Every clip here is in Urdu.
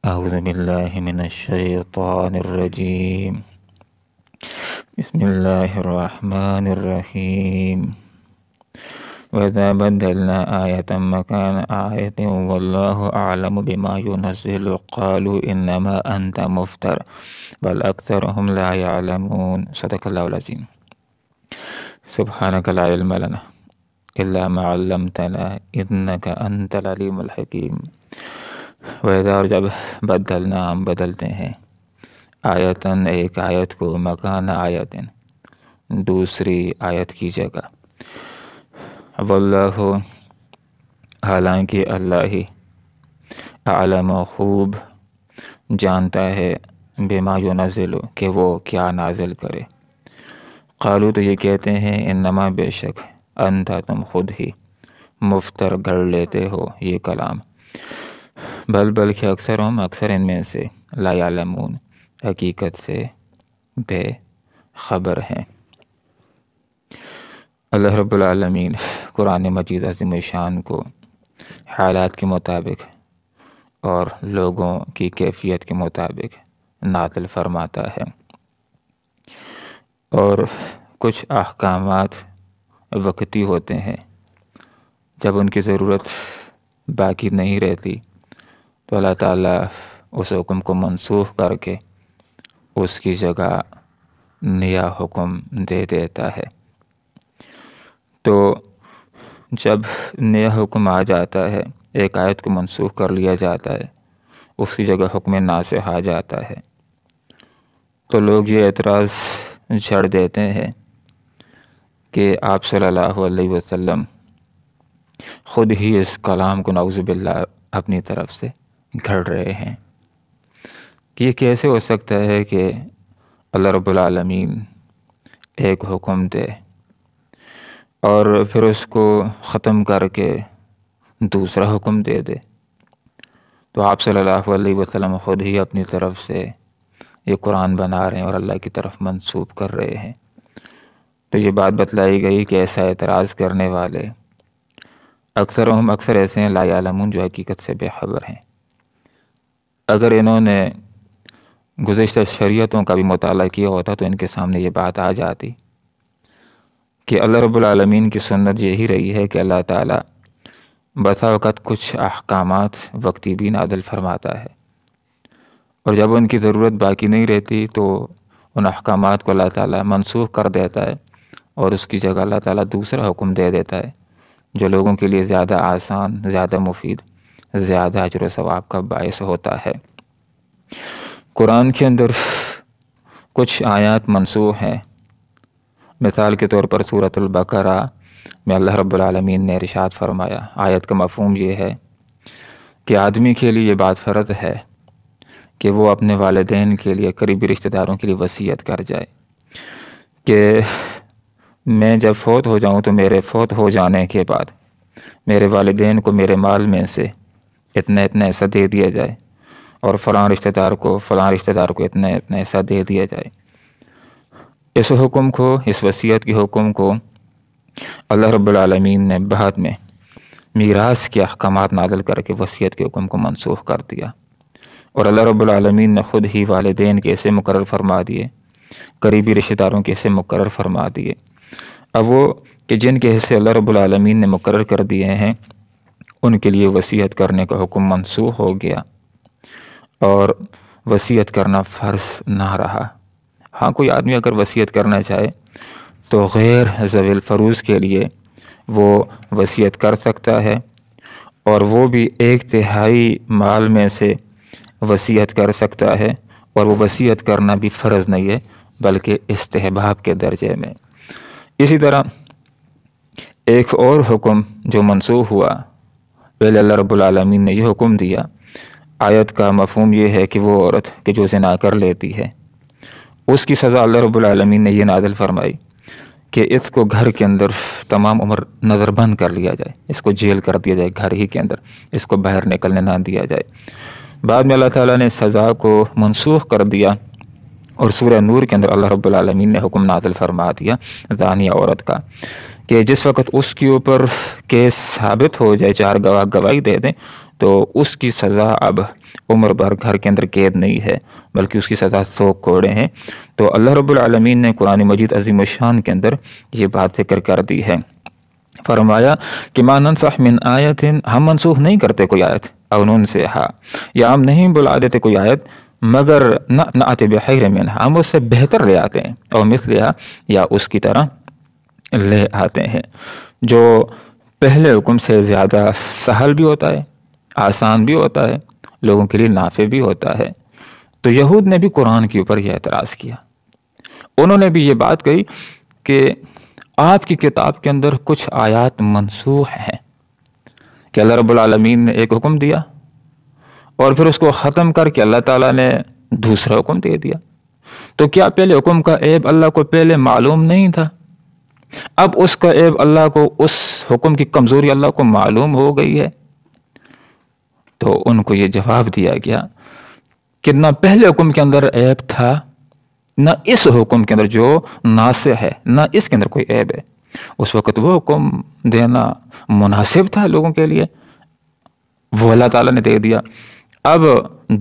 أعوذ بالله من الشيطان الرجيم. بسم الله الرحمن الرحيم. وإذا بدلنا آية مكان آية والله أعلم بما ينزل قالوا إنما أنت مفتر بل أكثرهم لا يعلمون. صدق الله العظيم. سبحانك لا علم لنا إلا ما علمتنا إنك أنت العليم الحكيم. وإذا اور جب بدلنا ہم بدلتے ہیں آیتن ایک آیت کو مکان آیتن دوسری آیت کی جگہ، واللہ حالانکہ اللہ ہی عالم خوب جانتا ہے بما ینزل کہ وہ کیا نازل کرے. قالو تو یہ کہتے ہیں انما بے شک انتا تم خود ہی مفتر گھڑ لیتے ہو یہ کلام، بلکہ اکثر ان میں سے لا یعلمون حقیقت سے بے خبر ہیں. اللہ رب العالمین قرآن مجید عظیم شان کو حالات کے مطابق اور لوگوں کی کیفیت کے مطابق نازل فرماتا ہے، اور کچھ احکامات وقتی ہوتے ہیں، جب ان کی ضرورت باقی نہیں رہتی تو اللہ تعالیٰ اس حکم کو منسوخ کر کے اس کی جگہ نیا حکم دے دیتا ہے. تو جب نیا حکم آ جاتا ہے، ایک آیت کو منسوخ کر لیا جاتا ہے، اس کی جگہ حکم ناسخ آ جاتا ہے، تو لوگ یہ اعتراض چھڑ دیتے ہیں کہ آپ صلی اللہ علیہ وسلم خود ہی اس کلام کو نعوذ باللہ اپنی طرف سے گھڑ رہے ہیں. کہ یہ کیسے ہو سکتا ہے کہ اللہ رب العالمین ایک حکم دے اور پھر اس کو ختم کر کے دوسرا حکم دے دے. تو آپ صلی اللہ علیہ وسلم خود ہی اپنی طرف سے یہ قرآن بنا رہے ہیں اور اللہ کی طرف منسوب کر رہے ہیں. تو یہ بات بتلائی گئی کہ ایسا اعتراض کرنے والے اکثر ایسے ہیں لا یعلمون جو حقیقت سے بے خبر ہیں. اگر انہوں نے گزشتہ شریعتوں کا بھی مطالعہ کیا ہوتا تو ان کے سامنے یہ بات آ جاتی کہ اللہ رب العالمین کی سنت یہی رہی ہے کہ اللہ تعالیٰ بسا اوقات کچھ احکامات وقتی بھی نازل فرماتا ہے، اور جب ان کی ضرورت باقی نہیں رہتی تو ان احکامات کو اللہ تعالیٰ منسوخ کر دیتا ہے اور اس کی جگہ اللہ تعالیٰ دوسرا حکم دے دیتا ہے جو لوگوں کے لیے زیادہ آسان، زیادہ مفید، زیادہ اجر و ثواب کا باعث ہوتا ہے. قرآن کے اندر کچھ آیات منسوخ ہیں. مثال کے طور پر سورۃ البقرہ میں اللہ رب العالمین نے ارشاد فرمایا، آیت کا مفہوم یہ ہے کہ آدمی کے لیے یہ بات فرض ہے کہ وہ اپنے والدین کے لیے، قریبی رشتہ داروں کے لیے وصیت کر جائے کہ میں جب فوت ہو جاؤں تو میرے فوت ہو جانے کے بعد میرے والدین کو میرے مال میں سے اتنا ایسا دے دیا جائے، اور فلاں رشتہ دار کو اتنا ایسا دے دیا جائے. اس حکم کو، اس وصیت کے حکم کو اللہ رب العالمین نے بعد میں میراث کے احکامات نازل کر کے وصیت کے حکم کو منسوخ کر دیا، اور اللہ رب العالمین نے خود ہی والدین کے ایسے مقرر فرما دیے، قریبی رشتہ داروں کے ایسے مقرر فرما دیے. اب وہ کہ جن کے حصے اللہ رب العالمین نے مقرر کر دیے ہیں ان کے لیے وصیت کرنے کا حکم منسوخ ہو گیا اور وصیت کرنا فرض نہ رہا. ہاں کوئی آدمی اگر وصیت کرنا چاہے تو غیر ذوی الفروض کے لیے وہ وصیت کر سکتا ہے، اور وہ بھی 1/3 مال میں سے وصیت کر سکتا ہے، اور وہ وصیت کرنا بھی فرض نہیں ہے بلکہ استحباب کے درجے میں. اسی طرح ایک اور حکم جو منسوخ ہوا، پہلے اللہ رب العالمین نے یہ حکم دیا، آیت کا مفہوم یہ ہے کہ وہ عورت کہ جو زنا کر لیتی ہے اس کی سزا اللہ رب العالمین نے یہ نازل فرمائی کہ اس کو گھر کے اندر تمام عمر نظر بند کر لیا جائے، اس کو جیل کر دیا جائے گھر ہی کے اندر، اس کو باہر نکلنے نہ دیا جائے. بعد میں اللہ تعالیٰ نے سزا کو منسوخ کر دیا اور سورہ نور کے اندر اللہ رب العالمین نے حکم نازل فرما دیا زانی عورت کا کہ جس وقت اس کے اوپر کیس ثابت ہو جائے، 4 گواہ گواہی دے دیں، تو اس کی سزا اب عمر بھر گھر کے اندر قید نہیں ہے بلکہ اس کی سزا 100 کوڑے ہیں۔ تو اللہ رب العالمین نے قرآن مجید عظیم الشان کے اندر یہ بات ذکر کر دی ہے، فرمایا کہ ما ننسخ من آیت، ہم منسوخ نہیں کرتے کوئی آیت، او ننسخھا، یا ہم نہیں بلا دیتے کوئی آیت مگر نأت بخیر منہا، ہم اس سے بہتر لے آتے ہیں، او مثلھا، یا اس کی طرح لے آتے ہیں، جو پہلے حکم سے زیادہ سہل بھی ہوتا ہے، آسان بھی ہوتا ہے، لوگوں کے لیے نافع بھی ہوتا ہے۔ تو یہود نے بھی قرآن کے اوپر یہ اعتراض کیا، انہوں نے بھی یہ بات کہی کہ آپ کی کتاب کے اندر کچھ آیات منسوخ ہیں، کہ اللہ رب العالمین نے ایک حکم دیا اور پھر اس کو ختم کر کے اللہ تعالیٰ نے دوسرا حکم دے دیا، تو کیا پہلے حکم کا عیب اللہ کو پہلے معلوم نہیں تھا؟ اب اس کا عیب اللہ کو، اس حکم کی کمزوری اللہ کو معلوم ہو گئی ہے؟ تو ان کو یہ جواب دیا گیا کہ نہ پہلے حکم کے اندر عیب تھا، نہ اس حکم کے اندر جو ناسخ ہے، نہ اس کے اندر کوئی عیب ہے۔ اس وقت وہ حکم دینا مناسب تھا لوگوں کے لیے، وہ اللہ تعالیٰ نے دے دیا۔ اب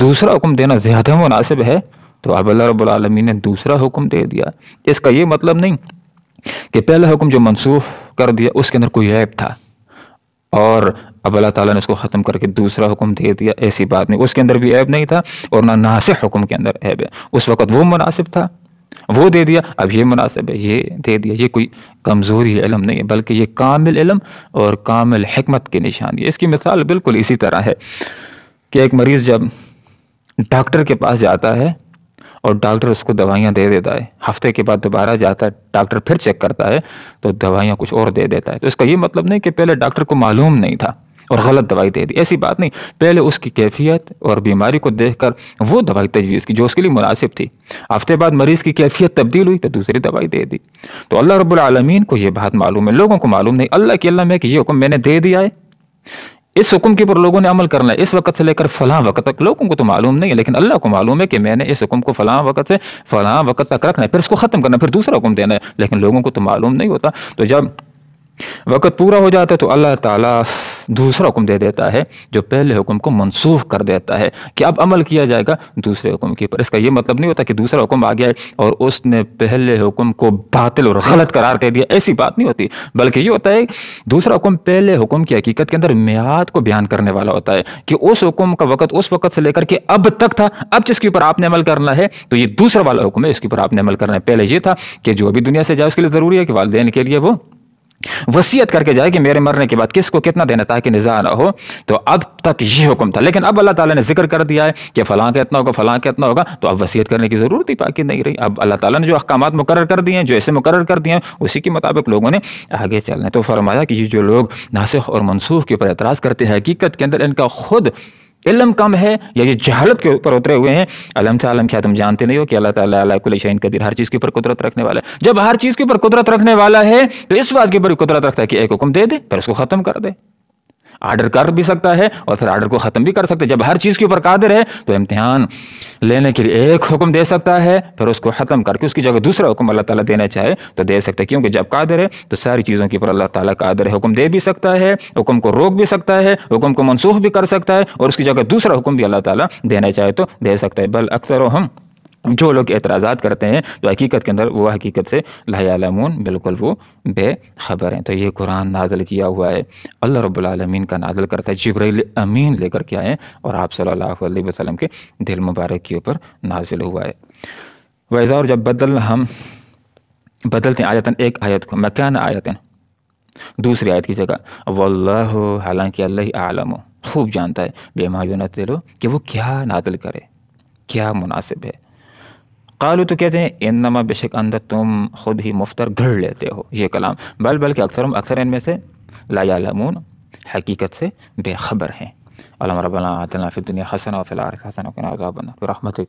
دوسرا حکم دینا زیادہ مناسب ہے، تو اب اللہ رب العالمین نے دوسرا حکم دے دیا۔ اس کا یہ مطلب نہیں کہ پہلا حکم جو منسوخ کر دیا اس کے اندر کوئی عیب تھا اور اب اللہ تعالیٰ نے اس کو ختم کر کے دوسرا حکم دے دیا، ایسی بات نہیں۔ اس کے اندر بھی عیب نہیں تھا اور نہ ناسخ حکم کے اندر عیب ہے، اس وقت وہ مناسب تھا، وہ دے دیا، اب یہ مناسب ہے، یہ دے دیا۔ یہ کوئی کمزوری علم نہیں ہے بلکہ یہ کامل علم اور کامل حکمت کی نشانی ہے۔ اس کی مثال بالکل اسی طرح ہے کہ ایک مریض جب ڈاکٹر کے پاس جاتا ہے اور ڈاکٹر اس کو دوائیاں دے دیتا ہے، ہفتے کے بعد دوبارہ جاتا ہے، ڈاکٹر پھر چیک کرتا ہے تو دوائیاں کچھ اور دے دیتا ہے، تو اس کا یہ مطلب نہیں کہ پہلے ڈاکٹر کو معلوم نہیں تھا اور غلط دوائی دے دی، ایسی بات نہیں۔ پہلے اس کی کیفیت اور بیماری کو دیکھ کر وہ دوائی تجویز کی جو اس کے لیے مناسب تھی، ہفتے بعد مریض کی کیفیت تبدیل ہوئی تو دوسری دوائی دے دی۔ تو اللہ رب العالمین کو یہ بات معلوم ہے، لوگوں کو معلوم نہیں۔ اللہ کی علم ہے کہ یہ حکم میں نے دے دیا ہے، اس حکم کے اوپر لوگوں نے عمل کرنا ہے، اس وقت سے لے کر فلاں وقت تک۔ لوگوں کو تو معلوم نہیں ہے لیکن اللہ کو معلوم ہے کہ میں نے اس حکم کو فلاں وقت سے فلاں وقت تک رکھنا ہے، پھر اس کو ختم کرنا ہے، پھر دوسرا حکم دینا ہے، لیکن لوگوں کو تو معلوم نہیں ہوتا۔ تو جب وقت پورا ہو جاتا ہے تو اللہ تعالیٰ دوسرا حکم دے دیتا ہے جو پہلے حکم کو منسوخ کر دیتا ہے کہ اب عمل کیا جائے گا دوسرے حکم کے اوپر۔ اس کا یہ مطلب نہیں ہوتا کہ دوسرا حکم آ گیا ہے اور اس نے پہلے حکم کو باطل اور غلط قرار دے دیا، ایسی بات نہیں ہوتی، بلکہ یہ ہوتا ہے دوسرا حکم پہلے حکم کی حقیقت کے اندر میعاد کو بیان کرنے والا ہوتا ہے کہ اس حکم کا وقت اس وقت سے لے کر کے اب تک تھا، اب جس کے اوپر آپ نے عمل کرنا ہے تو یہ دوسرا والا حکم ہے، اس کے اوپر آپ نے عمل کرنا ہے۔ پہلے یہ تھا کہ جو ابھی دنیا سے جائے اس کے لیے ضروری ہے کہ والدین کے لیے وہ وصیت کر کے جائے کہ میرے مرنے کے بعد کس کو کتنا دینا تاکہ نزاع نہ ہو، تو اب تک یہ حکم تھا، لیکن اب اللہ تعالیٰ نے ذکر کر دیا ہے کہ فلاں کا اتنا ہوگا، فلاں کا اتنا ہوگا، تو اب وصیت کرنے کی ضرورت ہی باقی نہیں رہی۔ اب اللہ تعالیٰ نے جو احکامات مقرر کر دیے ہیں، جو ایسے مقرر کر دیے ہیں، اسی کے مطابق لوگوں نے آگے چلنا ہے۔ تو فرمایا کہ یہ جو لوگ ناسخ اور منسوخ کے اوپر اعتراض کرتے ہیں، حقیقت کے اندر ان کا خود علم کم ہے یا یہ جہالت کے اوپر اترے ہوئے ہیں۔ علم سے عالم، کیا تم جانتے نہیں ہو کہ اللہ تعالیٰ علی کل شیء قدیر، ہر چیز کے اوپر قدرت رکھنے والا ہے؟ جب ہر چیز کے اوپر قدرت رکھنے والا ہے تو اس بات کے اوپر قدرت رکھتا ہے کہ ایک حکم دے دے پھر اس کو ختم کر دے، آرڈر کر بھی سکتا ہے اور پھر آرڈر کو ختم بھی کر سکتا ہے۔ جب ہر چیز کے اوپر قادر ہے تو امتحان لینے کے لیے ایک حکم دے سکتا ہے، پھر اس کو ختم کر کے اس کی جگہ دوسرا حکم اللہ تعالیٰ دینا چاہے تو دے سکتا ہے، کیونکہ جب قادر ہے تو ساری چیزوں کے اوپر اللہ تعالیٰ قادر ہے، حکم دے بھی سکتا ہے، حکم کو روک بھی سکتا ہے، حکم کو منسوخ بھی کر سکتا ہے، اور اس کی جگہ دوسرا حکم بھی اللہ تعالیٰ دینا چاہے تو دے سکتا ہے۔ بل اکثر ہم جو لوگ اعتراضات کرتے ہیں جو حقیقت کے اندر وہ حقیقت سے لا یعلمون، بالکل وہ بے خبر ہیں۔ تو یہ قرآن نازل کیا ہوا ہے، اللہ رب العالمین کا نازل کرتا ہے، جبرائیل امین لے کر کے آئے اور آپ صلی اللہ علیہ وسلم کے دل مبارک کے اوپر نازل ہوا ہے۔ وَإِذَا، اور جب ہم بدلتے ہیں آیتن، ایک آیت کو، مکان آیتن، دوسری آیت کی جگہ، واللہ، حالانکہ اللہ اعلم، خوب جانتا ہے، بما ینزل، کہ وہ کیا نازل کرے، کیا مناسب ہے۔ قالو، تو کہتے ہیں، انما، بے شک، اندر تم خود ہی مفتر گھڑ لیتے ہو یہ کلام، بلکہ اکثر ان میں سے لا یعلمون، حقیقت سے بے خبر ہیں۔ اللہم ربنا آتنا فی الدنیا حسنہ وفی الآخرۃ حسنہ وقنا عذاب النار برحمتک